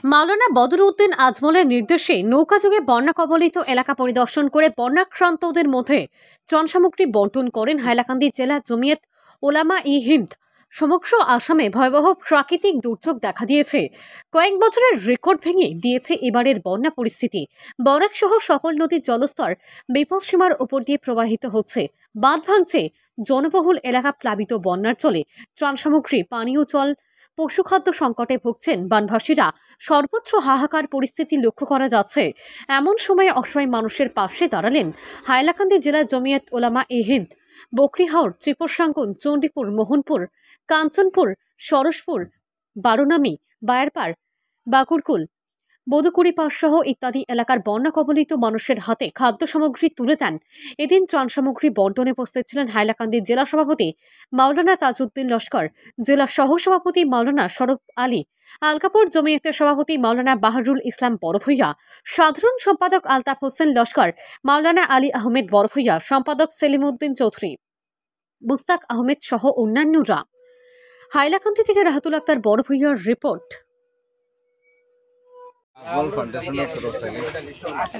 মাওলানা বদরউদ্দিন আজমলের নির্দেশে নৌকাযোগে বন্যা কবলিত এলাকা পরিদর্শন করে বন্যাক্রান্তদের মধ্যে ত্রাণ সামগ্রী বন্টন করেন হাইলাকান্দি জেলা জমিয়ত উলামা-ই-হিন্দ। সমগ্র আসামে ভয়াবহ প্রাকৃতিক দুর্যোগ দেখা দিয়েছে। কয়েক বছরের রেকর্ড ভেঙে দিয়েছে এবারের বন্যা পরিস্থিতি। বরাক সহ সকল নদীর জলস্তর বিপদসীমার উপর দিয়ে প্রবাহিত হচ্ছে। বাঁধ ভাঙছে, জনবহুল এলাকা প্লাবিত। বন্যার জলে ত্রাণ সামগ্রী, পানীয় জল, পশুখাদ্য সংকটে ভুগছেন বানভাসীরা। সর্বত্র হাহাকার পরিস্থিতি লক্ষ্য করা যাচ্ছে। এমন সময়ে অসহায় মানুষের পাশে দাঁড়ালেন হাইলাকান্দি জেলা জমিয়ত উলামা-ই-হিন্দ। বকরিহাওর, ত্রিপুরসাঙ্গুন, চণ্ডীপুর, মোহনপুর, কাঞ্চনপুর, সরসপুর, বারোনামি, বায়ারপাড়, বাকুরকুল, বদুকুড়িপাড় সহ ইত্যাদি এলাকার বন্যা কবলিত মানুষের হাতে খাদ্য সামগ্রী তুলে দেন। এদিন ত্রাণ সামগ্রী বন্টনে উপস্থিত ছিলেন হাইলাকান্দির জেলা সভাপতি মাওলানা তাজউদ্দিন লস্কর, জেলা সহ সভাপতি মাওলানা শরফ আলী, আলকাপুর জমিয়তের সভাপতি মাওলানা বাহারুল ইসলাম বড়ভূইয়া, সাধারণ সম্পাদক আলতাফ হোসেন লস্কর, মাওলানা আলী আহমেদ বড়ভূইয়া, সম্পাদক সেলিমউদ্দিন চৌধুরী, মুস্তাক আহমেদ সহ অন্যান্যরা। হাইলাকান্দি থেকে রাহাতুল আক্তার বড়ভূইয়ার রিপোর্ট। আজমল ফাউন্ডেশনের তরফ থেকে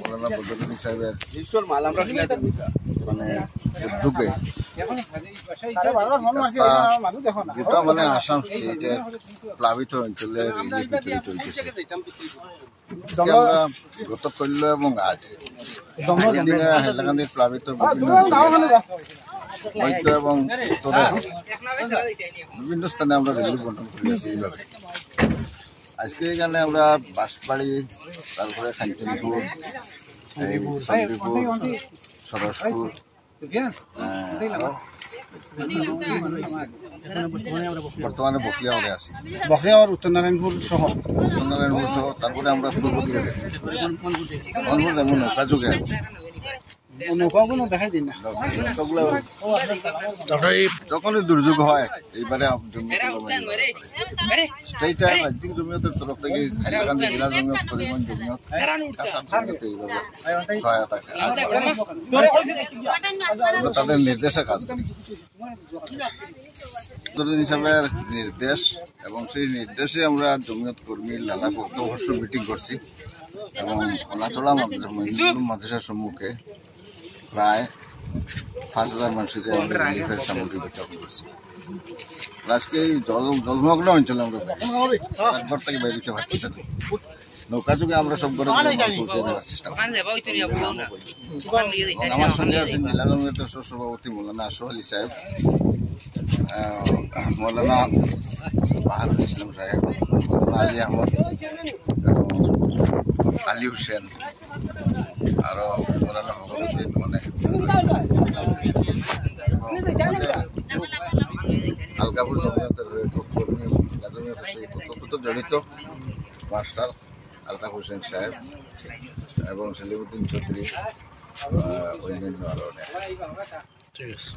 মাওলানা বদরউদ্দিন সাহেবের মানে উদ্যোগে যেটা মানে আসাম স্টেটের প্লাবিত অঞ্চলের রিলিফ বিতরিত হইতেছে। আমরা গতকাল এবং আজ দিনে হাইলাকান্দির প্লাবিত বিভিন্ন মধ্য এবং উত্তরে বিভিন্ন স্থানে আমরা রিলিফ বন্টন করিয়াছি। এইভাবে আজকে এখানে আমরা বাঁশবাড়ি, তারপরে খাঞ্চনপুর, চণ্ডীপুর, সরসপুর, বর্তমানে বকরিয়াওয়ারে আছি, বকরিয়াওয়ার উত্তর নারায়ণপুর সহ তারপরে আমরা পূর্ব দিকে এমন নৌকা যুগে নৌকাগুলো দেখাই দিন না। যখনই দুর্যোগ হয় এইবারে সেইটা রাজ্যিক জমিয়তের তরফ থেকে হাইলাকান্দি জেলা জমিয়ত, করিমগঞ্জ জমিয়ত এইভাবে সহায়তা আমরা তাদের নির্দেশে কাজ করি। হিসাবের নির্দেশ এবং সেই নির্দেশে আমরা জমিয়ত কর্মী লালা অবশ্য মিটিং করছি এবং অনাচলা মাদ্রাসার সম্মুখে প্রায় 5,000 মানুষকে রিলিফের সামগ্রী বিতরণ করছি। আজকে এই জলমগ্ন অঞ্চলে আমরা ঘর থেকে বাইরে দিতে পারতেছি না। নৌকা যুগে আমরা সব ঘরে পৌঁছে দেওয়ার চেষ্টা করি। আমার সঙ্গে আছেন জেলা জমিয়তের সভাপতি মৌলানা আশরাফ আলী সাহেব, মৌলানা বাহারুল ইসলাম সাহেব, মৌলানা আলী আহমদ, আলী হুসেন, আরো মৌলানা ফখরুদ্দিন, মানে আলকাপুর জমিয়তের কর্মী জমিয়তের সেই তথ্য জড়িত মাস্টার আলতাফ হোসেন সাহেব এবং সেলিমউদ্দিন চৌধুরী, অন্যান্য আরো অনেক। ঠিক আছে।